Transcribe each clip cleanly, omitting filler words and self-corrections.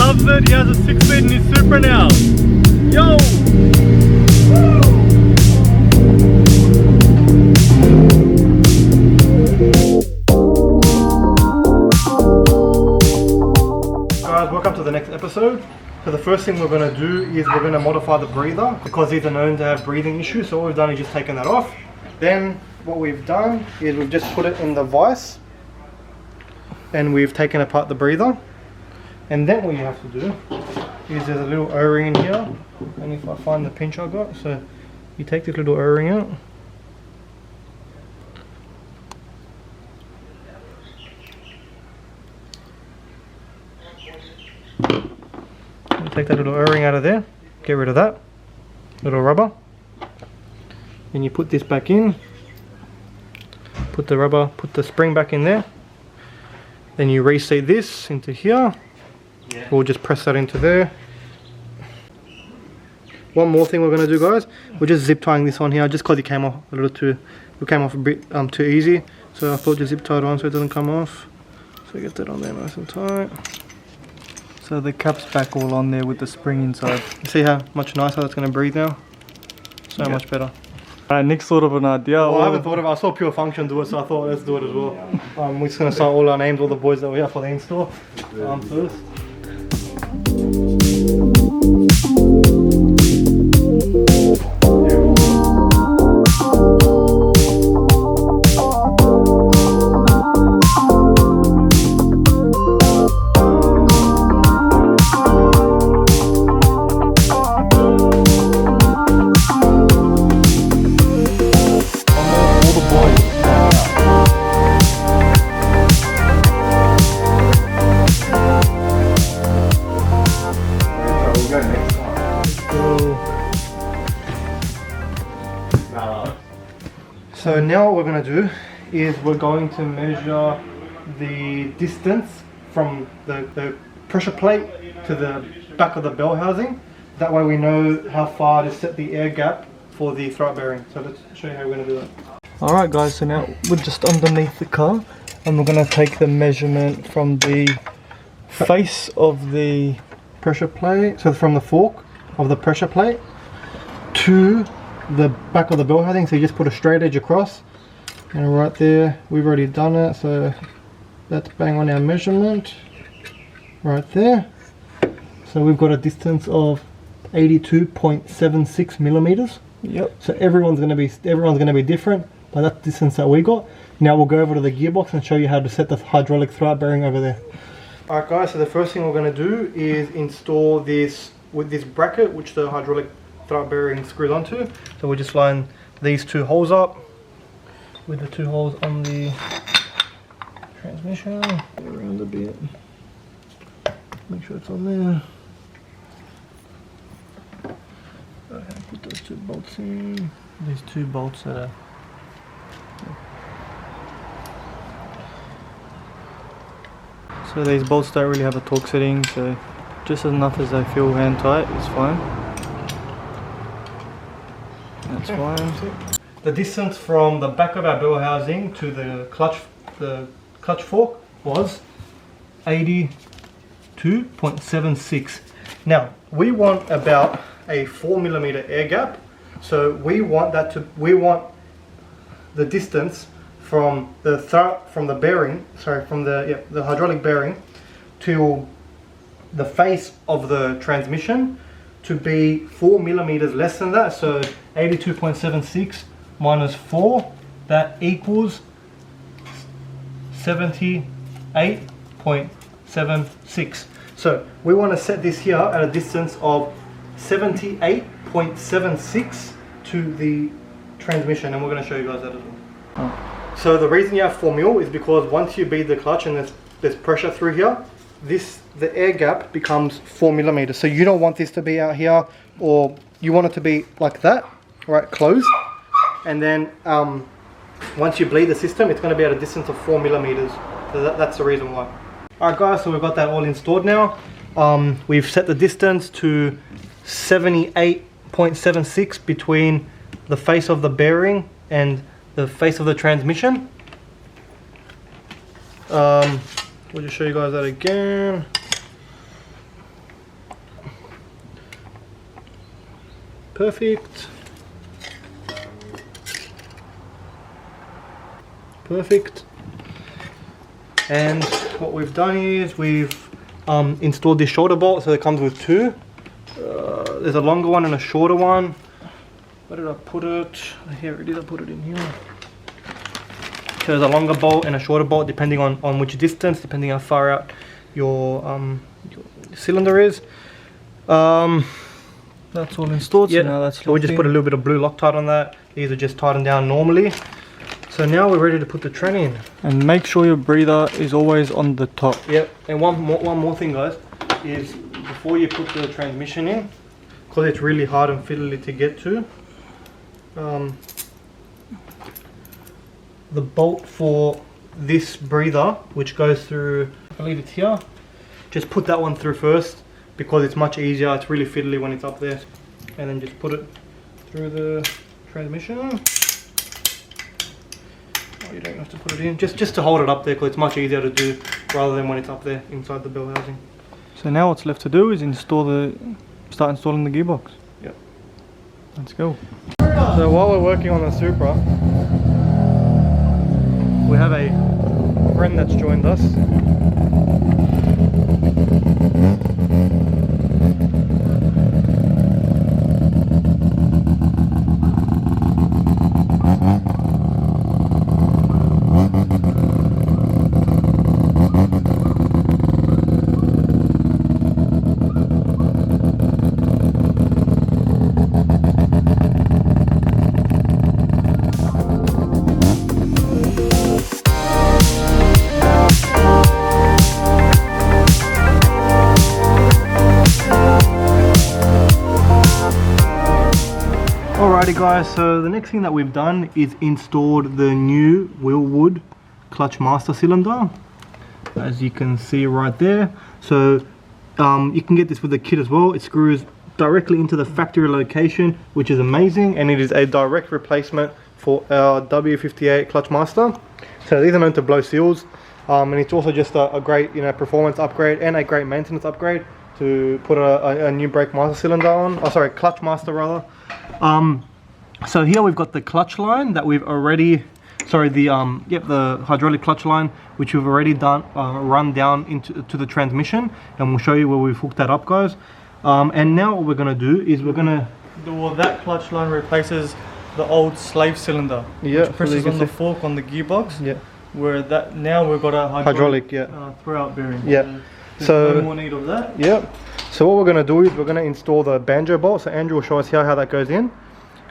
loves it. He has a 6-speed in his Supra now. Yo! Guys, welcome to the next episode. So the first thing we're going to do is we're going to modify the breather because these are known to have breathing issues. So what we've done is just taken that off. Then what we've done is we've just put it in the vise and we've taken apart the breather. And then what you have to do is there's a little O-ring in here, and if I find the pinch I got, so you take this little O-ring out. You take that little O-ring out of there, get rid of that little rubber. Then you put this back in, put the spring back in there. Then you reseat this into here. Yeah. We'll just press that into there. One more thing we're going to do, guys, we're just zip tying this on here just because it came off a bit too easy, so I thought just zip tie it on so it doesn't come off. So get that on there nice and tight. So the cap's back all on there with the spring inside. See how much nicer that's going to breathe now? So much better. Alright, Nick's thought of an idea. Well, I haven't thought of it. I saw Pure Function do it, so I thought let's do it as well. We're just going to sign all our names, all the boys that we have for the install first. So now what we're going to do is we're going to measure the distance from the pressure plate to the back of the bell housing. That way we know how far to set the air gap for the throwout bearing. So let's show you how we're going to do that. Alright guys, so now we're just underneath the car and we're going to take the measurement from the face of the pressure plate, so from the fork of the pressure plate to the back of the bell housing. So you just put a straight edge across, and right there we've already done it, so that's bang on our measurement right there. So we've got a distance of 82.76 millimeters. Yep. So everyone's going to be different, but that's the distance that we got. Now we'll go over to the gearbox and show you how to set the hydraulic throwout bearing over there. Alright guys, so the first thing we're going to do is install this with this bracket which the hydraulic throwout bearing screws onto. So we'll just line these two holes up with the two holes on the transmission. Go around a bit, make sure it's on there. Okay, put those two bolts in. These two bolts that are So these bolts don't really have a torque setting, so just enough as they feel hand tight is fine. That's fine. The distance from the back of our bell housing to the clutch fork was 82.76. Now we want about a 4mm air gap, so we want the distance from the hydraulic bearing to the face of the transmission to be 4mm less than that. So 82.76 minus 4, that equals 78.76. So we want to set this here at a distance of 78.76 to the transmission, and we're going to show you guys that as well. Oh. So the reason you have 4mm is because once you beat the clutch and there's pressure through here, the air gap becomes 4mm. So you don't want this to be out here, or you want it to be like that, right, closed. And then once you bleed the system, it's going to be at a distance of 4mm. So that's the reason why. Alright guys, so we've got that all installed now. We've set the distance to 78.76 between the face of the bearing and the face of the transmission. We'll just show you guys that again. perfect. Perfect. And what we've done is we've installed this shoulder bolt, so it comes with two. There's a longer one and a shorter one. Where did I put it? Here it is, I put it in here. So there's a longer bolt and a shorter bolt depending on which distance, depending how far out your cylinder is. That's all installed, yeah, so now that's so we just put a little bit of blue Loctite on that. These are just tightened down normally. So now we're ready to put the tren in. And make sure your breather is always on the top. Yep, and one more thing guys, is before you put the transmission in, because it's really hard and fiddly to get to, the bolt for this breather, which goes through, I believe it's here, just put that one through first, because it's much easier. It's really fiddly when it's up there. And then just put it through the transmission. Oh, you don't have to put it in, just to hold it up there, because it's much easier to do rather than when it's up there inside the bell housing. So now what's left to do is start installing the gearbox. Yep. Let's go. So while we're working on the Supra, we have a friend that's joined us. Alrighty guys, so the next thing that we've done is installed the new Wilwood clutch master cylinder, as you can see right there. So you can get this with the kit as well. It screws directly into the factory location, which is amazing, and it is a direct replacement for our W58 clutch master. So these are known to blow seals, and it's also just a great performance upgrade and a great maintenance upgrade to put a new brake master cylinder on. Oh sorry, clutch master rather. So here we've got the clutch line that we've already, the hydraulic clutch line, which we've already done, run down into the transmission, and we'll show you where we've hooked that up, guys. And now what we're gonna do is that clutch line replaces the old slave cylinder, which presses on the fork on the gearbox. Yeah. Where now we've got a hydraulic throwout bearing. Yeah. So no more need of that. Yep. So what we're going to do is we're going to install the banjo bolt. So Andrew will show us here how that goes in.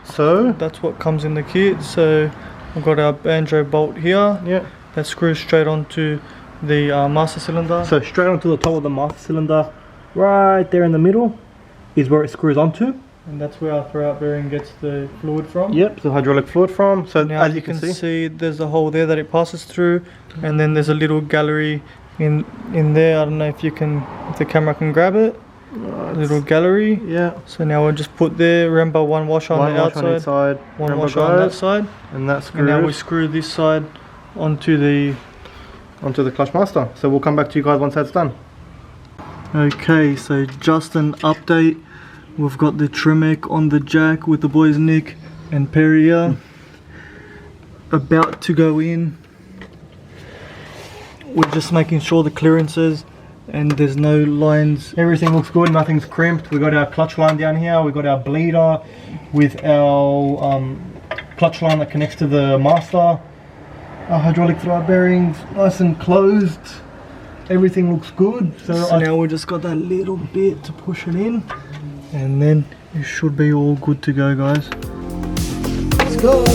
So that's what comes in the kit. So we've got our banjo bolt here. Yeah. That screws straight onto the master cylinder. So straight onto the top of the master cylinder, right there in the middle, is where it screws onto. And that's where our throwout bearing gets the fluid from. Yep, the hydraulic fluid from. So now as you can see, there's a hole there that it passes through, and then there's a little gallery in there. I don't know if the camera can grab it. A little gallery. Yeah. So now we'll just put there. Remember, one washer on the outside, one washer on that side, and that screws. And now we screw this side onto the clutch master. So we'll come back to you guys once that's done. Okay, so just an update. We've got the Tremec on the jack with the boys Nick and Perry here. About to go in. We're just making sure the clearances and there's no lines. Everything looks good, nothing's crimped. We got our clutch line down here. We got our bleeder with our clutch line that connects to the master. Our hydraulic throwout bearings nice and closed. Everything looks good. So now we just got that little bit to push it in, and then it should be all good to go, guys. Let's go.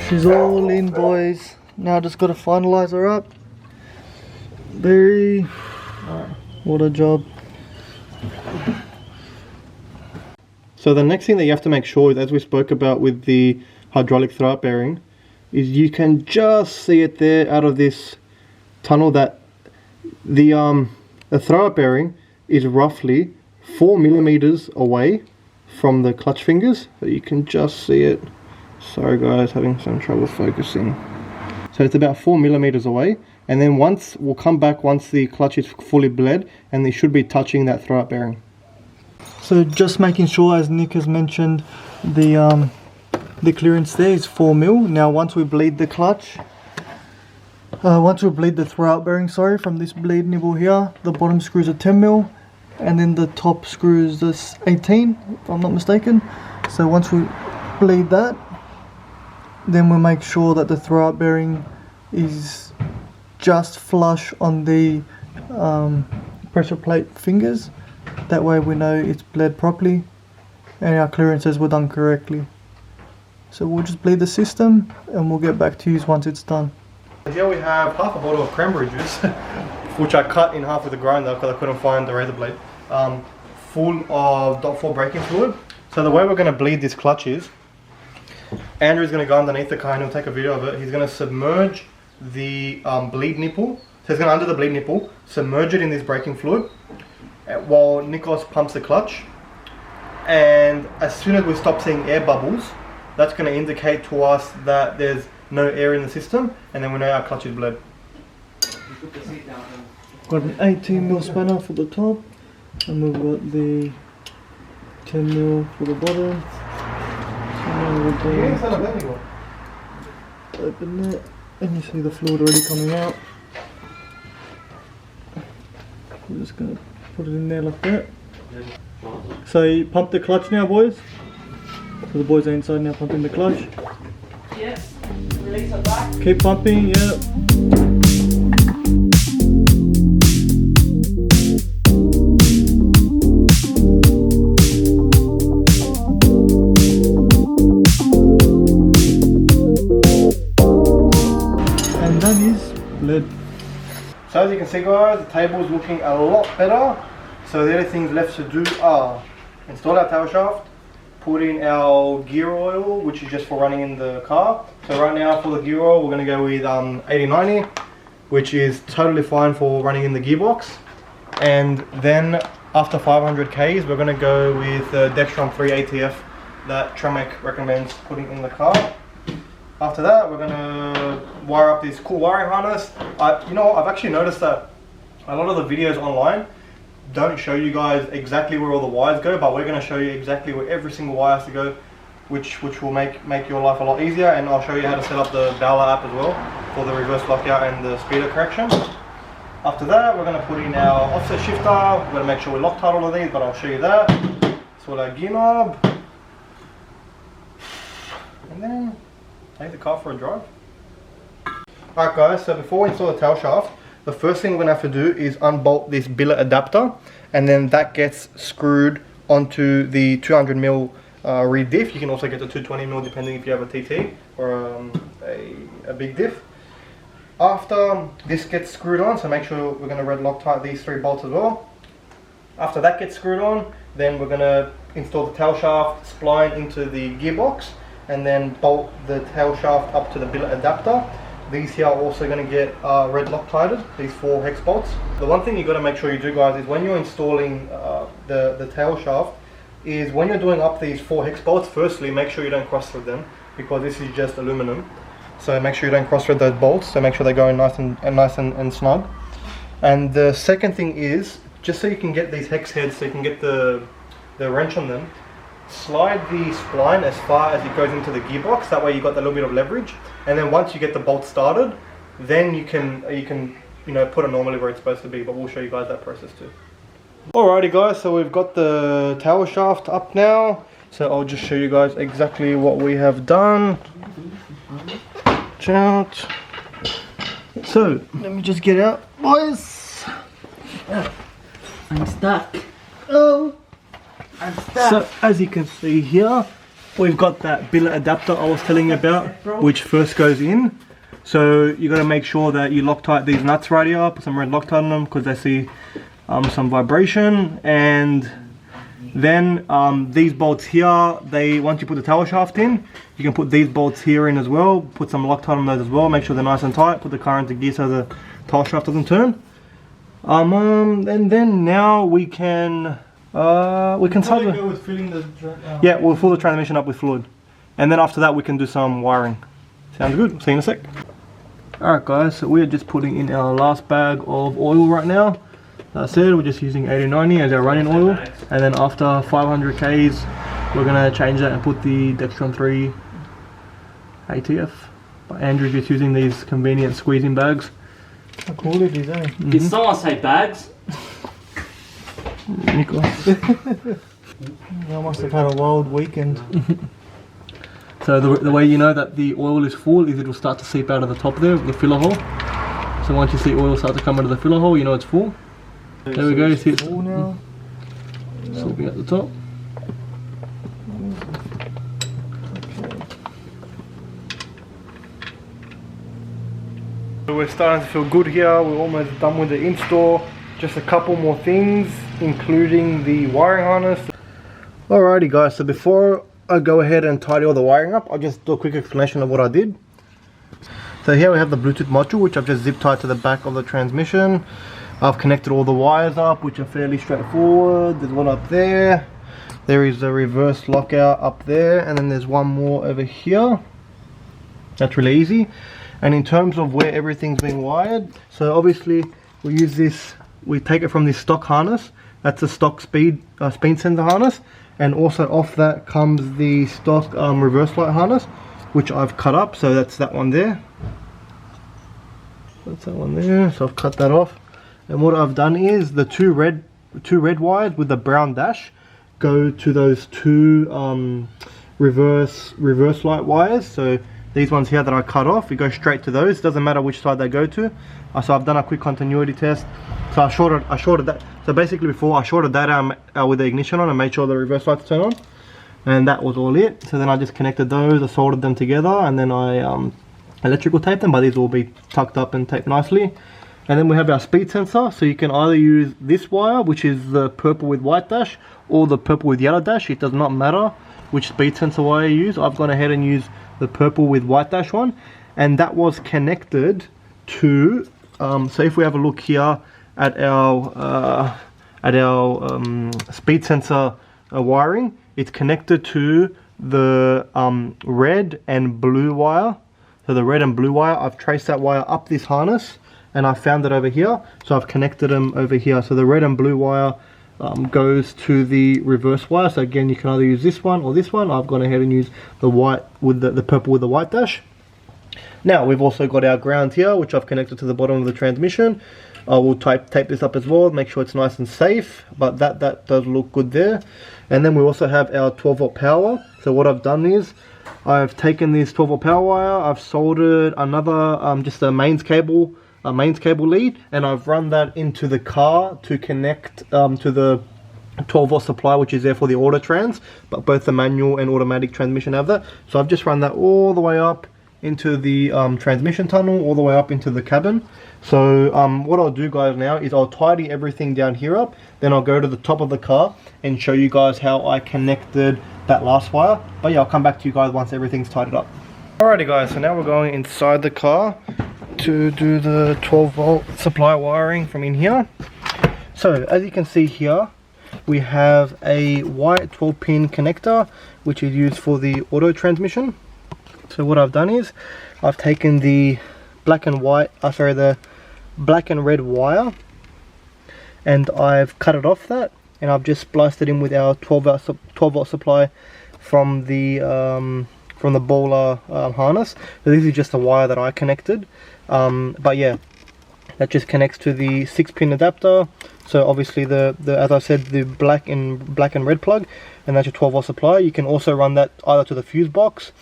She's all in, boys. Now just got to finalize her up. Very. What a job. So the next thing that you have to make sure is, as we spoke about with the hydraulic throwout bearing, is you can just see it there out of this tunnel that the throwout bearing is roughly 4 millimeters away from the clutch fingers. So you can just see it. Sorry guys, having some trouble focusing. So it's about 4 millimeters away, and then we'll come back once the clutch is fully bled, and it should be touching that throwout bearing. So just making sure, as Nick has mentioned, the clearance there is 4 mil. Now once we bleed the clutch, once we bleed the throwout bearing, sorry, from this bleed nibble here, the bottom screws are 10 mil, and then the top screws is 18, if I'm not mistaken. So once we bleed that, then we'll make sure that the throwout bearing is just flush on the pressure plate fingers. That way we know it's bled properly and our clearances were done correctly. So we'll just bleed the system and we'll get back to you once it's done. Here we have half a bottle of cranberry juice, which I cut in half with a grinder because I couldn't find the razor blade, full of .4 braking fluid. So the way we're going to bleed this clutch is, Andrew's going to go underneath the car and he'll take a video of it. He's going to submerge the bleed nipple. So he's going to undo the bleed nipple, submerge it in this braking fluid, while Nikos pumps the clutch. And as soon as we stop seeing air bubbles, that's going to indicate to us that there's no air in the system, and then we know our clutch is bled. Got an 18 mil spanner for the top, and we've got the 10 mil for the bottom. Open it, and you see the fluid already coming out. We're just going to put it in there like that. So you pump the clutch now, boys. So the boys are inside now pumping the clutch. Yep. Release it back. Keep pumping, yeah. And that is bled. So as you can see guys, the table is looking a lot better. So the only things left to do are install our tail shaft, put in our gear oil, which is just for running in the car. So right now for the gear oil, we're going to go with 8090, which is totally fine for running in the gearbox. And then after 500 Ks, we're going to go with the Dextron 3 ATF that Tremec recommends putting in the car. After that, we're going to wire up this cool wiring harness. You know what, I've actually noticed that a lot of the videos online don't show you guys exactly where all the wires go, but we're going to show you exactly where every single wire has to go, which will make your life a lot easier. And I'll show you how to set up the Bowler app as well for the reverse lockout and the speeder correction. After that, we're going to put in our offset shifter. We're going to make sure we Loctite all of these, but I'll show you that. Sort our gear knob, and then take the car for a drive. Alright guys, so before we install the tail shaft, the first thing we're going to have to do is unbolt this billet adapter, and then that gets screwed onto the 200mm rear diff. You can also get the 220mm depending if you have a TT or a big diff. After this gets screwed on, so make sure we're going to red Loctite these 3 bolts as well. After that gets screwed on, then we're going to install the tail shaft spline into the gearbox, and then bolt the tail shaft up to the billet adapter. These here are also going to get red Loctited, these 4 hex bolts. The one thing you got to make sure you do guys is when you're installing the tail shaft, is when you're doing up these 4 hex bolts, firstly make sure you don't cross thread them, because this is just aluminum. So make sure you don't cross thread those bolts, so make sure they go in nice and snug. And the second thing is, just so you can get these hex heads, so you can get the wrench on them, slide the spline as far as it goes into the gearbox. That way you got that little bit of leverage, and then once you get the bolt started, then you can put it normally where it's supposed to be. But we'll show you guys that process too. Alrighty guys, so we've got the tail shaft up now, so I'll just show you guys exactly what we have done. Watch out. So let me just get out, boys. I'm stuck. Oh. I'm stuck. So as you can see here, we've got that billet adapter I was telling you about, which first goes in. So you got to make sure that you Loctite these nuts right here, put some red Loctite on them because they see some vibration, and Then these bolts here, once you put the tail shaft in, you can put these bolts here in as well. Put some Loctite on those as well. Make sure they're nice and tight. Put the car into gear so the tail shaft doesn't turn. And then now we can start with filling the yeah, we'll fill the transmission up with fluid, and then after that we can do some wiring. Sounds good. See you in a sec. Alright guys, so we're just putting in our last bag of oil right now. Like I said, we're just using 80-90 as our running oil, and then after 500 Ks we're going to change that and put the Dextron 3 ATF. But Andrew's just using these convenient squeezing bags. How cool it is, eh? Did someone say bags? Nicholas. I must have had a wild weekend. So the way you know that the oil is full is it will start to seep out of the top there, the filler hole. So once you see oil start to come out of the filler hole, you know it's full. There we go, you see it's full now. Seeping at the top. So we're starting to feel good here. We're almost done with the install. Just a couple more things, including the wiring harness. Alrighty guys, so before I go ahead and tidy all the wiring up, I'll just do a quick explanation of what I did. So here we have the Bluetooth module, which I've just zip tied to the back of the transmission. I've connected all the wires up, which are fairly straightforward. There's one up there. There is a reverse lockout up there, and then there's one more over here. That's really easy. And in terms of where everything's been wired, so obviously we use this, we take it from this stock harness. That's a stock speed sensor harness, and also off that comes the stock reverse light harness, which I've cut up. So that's that one there. That's that one there. So I've cut that off. And what I've done is the two red wires with the brown dash go to those two reverse light wires. So these ones here that I cut off, it goes straight to those. Doesn't matter which side they go to. So I've done a quick continuity test. So I shorted that. So basically before I shorted that with the ignition on and made sure the reverse lights turn on, and that was all it. So then I just connected those, I soldered them together, and then I electrical taped them. But these will be tucked up and taped nicely. And then we have our speed sensor. So you can either use this wire, which is the purple with white dash, or the purple with yellow dash. It does not matter which speed sensor wire you use. I've gone ahead and used the purple with white dash one, and that was connected to so if we have a look here at our speed sensor wiring, it's connected to the red and blue wire. So the red and blue wire, I've traced that wire up this harness and I found it over here, so I've connected them over here. So the red and blue wire goes to the reverse wire. So again, you can either use this one or this one. I've gone ahead and used the white with the purple with the white dash. Now we've also got our ground here, which I've connected to the bottom of the transmission. I will tape this up as well, make sure it's nice and safe, but that does look good there. And then we also have our 12-volt power. So what I've done is I've taken this 12-volt power wire, I've soldered another just a mains cable lead, and I've run that into the car to connect to the 12-volt supply, which is there for the auto trans, but both the manual and automatic transmission have that. So I've just run that all the way up into the transmission tunnel, all the way up into the cabin. So what I'll do guys now is I'll tidy everything down here up, then I'll go to the top of the car and show you guys how I connected that last wire. But yeah, I'll come back to you guys once everything's tidied up. Alrighty guys, so now we're going inside the car to do the 12-volt supply wiring from in here. So as you can see here, we have a white 12-pin connector which is used for the auto transmission. So what I've done is I've taken the black and red wire and I've cut it off that, and I've just spliced it in with our 12-volt supply from the bowler harness. So this is just a wire that I connected, but yeah, that just connects to the 6-pin adapter. So obviously as I said, the black and red plug, and that's your 12-volt supply. You can also run that either to the fuse box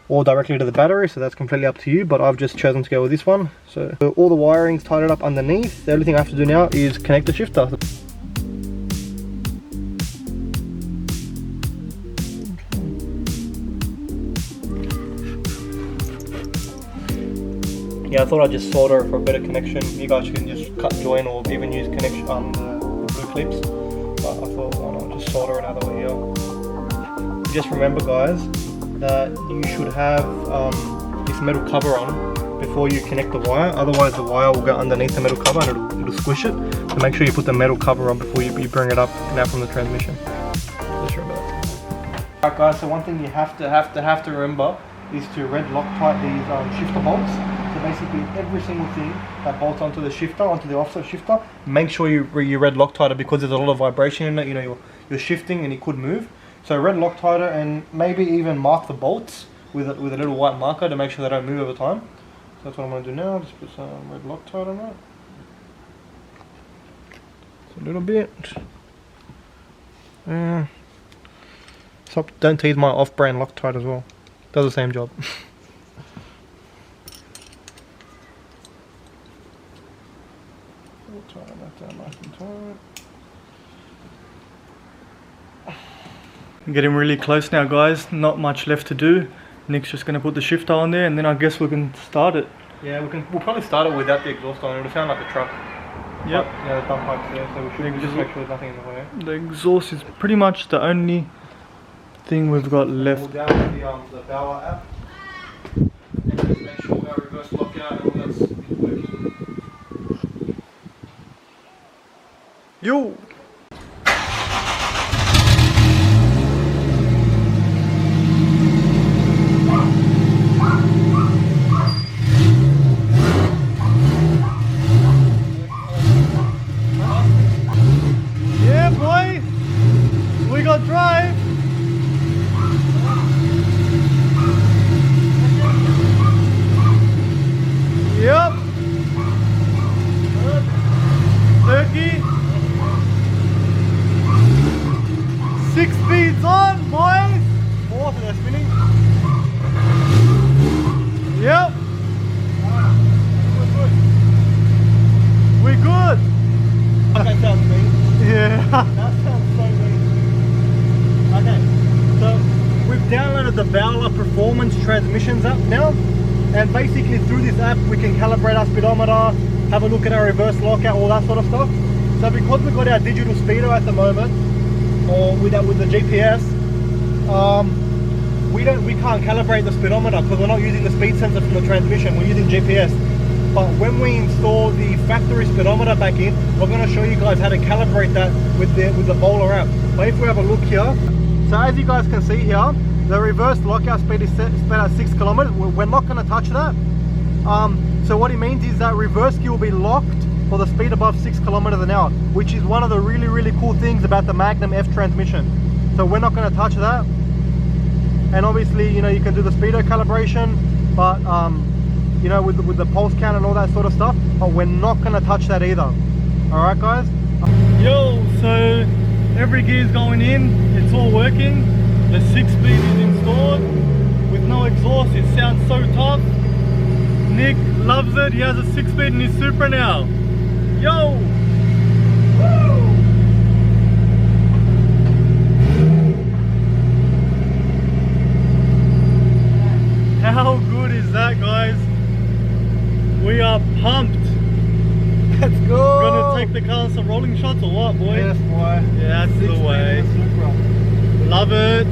or directly to the battery, so that's completely up to you, but I've just chosen to go with this one. So all the wiring's tied up underneath. The only thing I have to do now is connect the shifter. Yeah, I thought I'd just solder for a better connection. You guys can just cut, join, or even use connection the blue clips. But I thought, why not just solder it out of the way here. Just remember guys, that you should have this metal cover on before you connect the wire, otherwise the wire will go underneath the metal cover and it'll squish it. So make sure you put the metal cover on before you bring it up and out from the transmission. Just remember that. Alright guys, so one thing you have to remember is to red Loctite these shifter bolts. So basically every single thing that bolts onto the shifter, onto the offset shifter, make sure you red Loctite it, because there's a lot of vibration in it, you know, you're shifting and it could move. So red Loctite it, and maybe even mark the bolts with a little white marker to make sure they don't move over time. So that's what I'm going to do now, just put some red Loctite on it. Just a little bit. Stop, don't tease my off-brand Loctite as well. Does the same job. Tighten that down nice and tight. Getting really close now guys, not much left to do. Nick's just going to put the shifter on there and then I guess we can start it. Yeah, we'll probably start it without the exhaust on. It'll sound like a truck. Yep. But, yeah, the dump pipe's there, so we should just make sure there's nothing in the way. The exhaust is pretty much the only thing we've got left. We'll download the Bauer app and just make sure our reverse lockout and all that's working. Yo! Yeah boy! We got drive! Yep! Turkey! 6 speeds on, boys! 4, so they're spinning. Yep! We're good! That sounds mean. Yeah. That sounds so mean. Okay, so we've downloaded the Bowler Performance Transmissions app now, and basically through this app we can calibrate our speedometer, have a look at our reverse lockout, all that sort of stuff. So because we've got our digital speedo at the moment, or with the GPS, we can't calibrate the speedometer because we're not using the speed sensor from the transmission, we're using GPS. But when we install the factory speedometer back in, we're going to show you guys how to calibrate that with the Bowler app. But if we have a look here, so as you guys can see here, the reverse lockout speed is set at 6 kilometers. We're not going to touch that. So what it means is that reverse gear will be locked for the speed above 6 kilometers an hour, which is one of the really cool things about the Magnum F transmission. So we're not going to touch that. And obviously, you know, you can do the speedo calibration, but you know, with the pulse count and all that sort of stuff, but we're not going to touch that either. Alright guys? Yo, so every gear's going in, it's all working. The 6 speed is installed with no exhaust. It sounds so tough. Nick loves it. He has a 6 speed in his Supra now. Yo! Woo! How good is that, guys? We are pumped. Let's go! Gonna take the car on some rolling shots or what, boy? Yes, boy. Yeah, that's the way. Love it.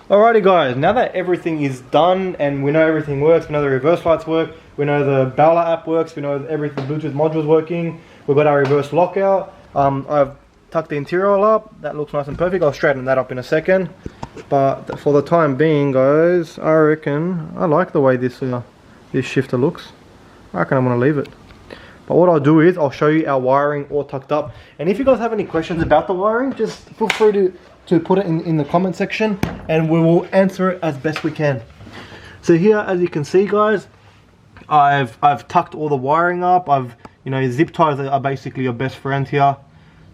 Alrighty guys, now that everything is done and we know everything works, we know the reverse lights work, we know the Bowler app works, we know the Bluetooth module's working, we've got our reverse lockout. I've tucked the interior all up, that looks nice and perfect. I'll straighten that up in a second. But for the time being guys, I reckon I like the way this shifter looks. I reckon I'm going to leave it. But what I'll do is I'll show you our wiring all tucked up. And if you guys have any questions about the wiring, just feel free to put it in the comment section and we will answer it as best we can. So here, as you can see guys, I've tucked all the wiring up. You know, zip ties are basically your best friends here.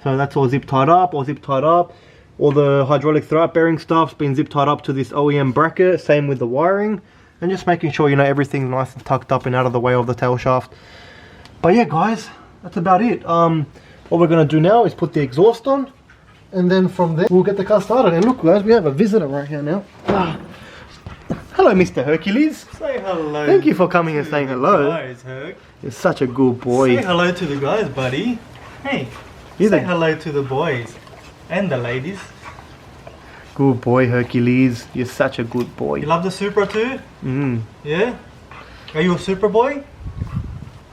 So that's all zip tied up, All the hydraulic throwout bearing stuff's been zip tied up to this OEM bracket, same with the wiring. And just making sure, you know, everything's nice and tucked up and out of the way of the tail shaft. But yeah guys, that's about it. What we're going to do now is put the exhaust on, and then from there we'll get the car started. And look guys, we have a visitor right here now. Hello Mr. Hercules. Say hello. Thank you for coming and saying hello. Guys, Herc. You're such a good boy. Say hello to the guys, buddy. Hey, say hello to the boys and the ladies. Good boy, Hercules. You're such a good boy. You love the Supra too? Mm. Yeah? Are you a Supra boy?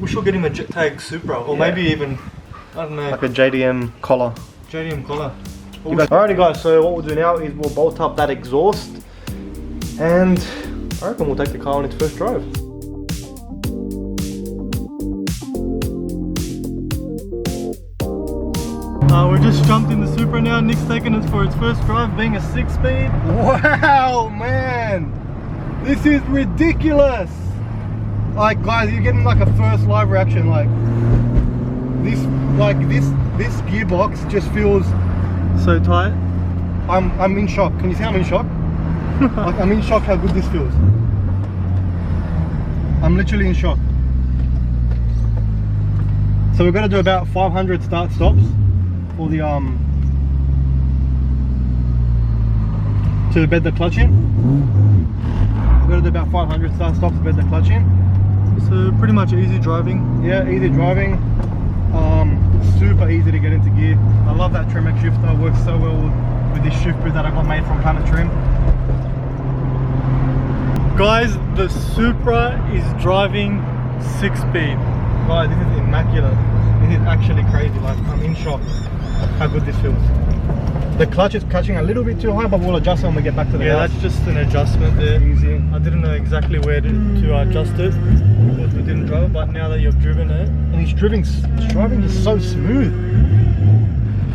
We should get him a jet tag Supra, or maybe even, I don't know, Like a JDM collar. JDM collar. Alrighty guys, so what we'll do now is we'll bolt up that exhaust and I reckon we'll take the car on its first drive. We just jumped in the Supra now. Nick's taking us for its first drive, being a 6-speed. Wow, man! This is ridiculous! Like guys, you're getting like a first live reaction. Like this gearbox just feels So tight. I'm in shock. Can you see I'm in shock? Like I'm in shock how good this feels. I'm literally in shock. So we're gonna do about 500 start stops for the to bed the clutch in. We're gonna do about 500 start stops to bed the clutch in. So pretty much easy driving. Yeah, easy driving. Super easy to get into gear. I love that Tremec shifter. It works so well with this shift boot that I got made from Planet Trim. Guys, the Supra is driving 6-speed. Guys, this is immaculate. This is actually crazy. Like I'm in shock how good this feels. The clutch is catching a little bit too high, but we'll adjust when we get back to the house. That's just an adjustment there. Easy. I didn't know exactly where to adjust it because we didn't drive it, but now that you've driven it, And his driving is so smooth.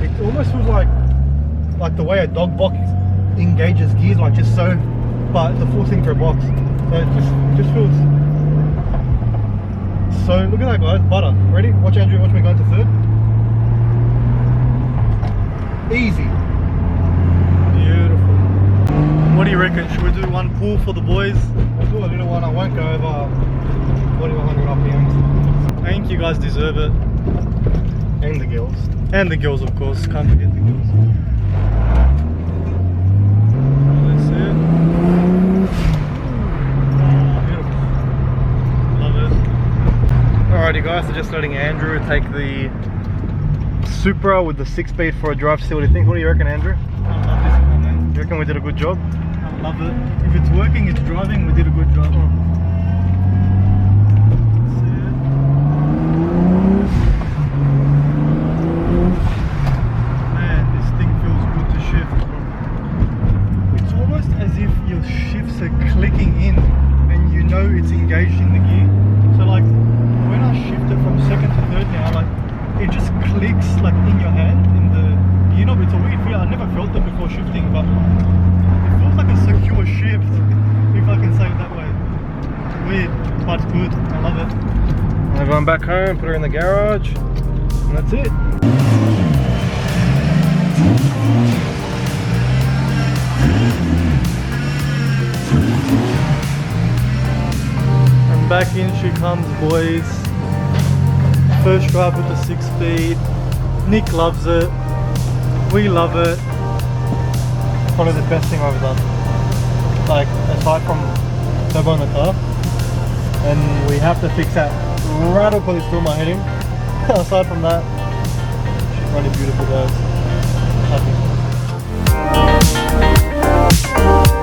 It almost feels like the way a dog box engages gears, like just so, but the full thing for a box. So it just feels. So look at that guys, butter. Ready? Watch Andrew, watch me go into third. Easy. beautiful. What do you reckon? Should we do one pull for the boys? We'll do a little one. I won't go over 4100 RPMs. I think you guys deserve it. And the girls. And the girls, of course. Can't forget the girls. Let's see it. Beautiful. Love it. Alrighty guys, so just letting Andrew take the Supra with the 6-speed for a drive. See what he thinks. What do you reckon, Andrew? I love this one, man. You reckon we did a good job? I love it. If it's working, it's driving, we did a good job. Man, this thing feels good to shift. It's almost as if your shifts are clicking in and you know it's engaged in the gear. So like, when I shift it from second to third now, like, it just clicks like in your hand, in the gear knob. It's a weird feel. I never felt it before shifting, but it feels like a secure shift, if I can say it that way. Weird, but good. I love it. I'm going back home, put her in the garage, and that's it. And back in she comes, boys. First drive with the 6-speed. Nick loves it. We love it. Probably the best thing I've ever done. Like, aside from turbo in the car, and we have to fix that rattle because it's still my heading. Aside from that, she's running beautiful guys. Happy.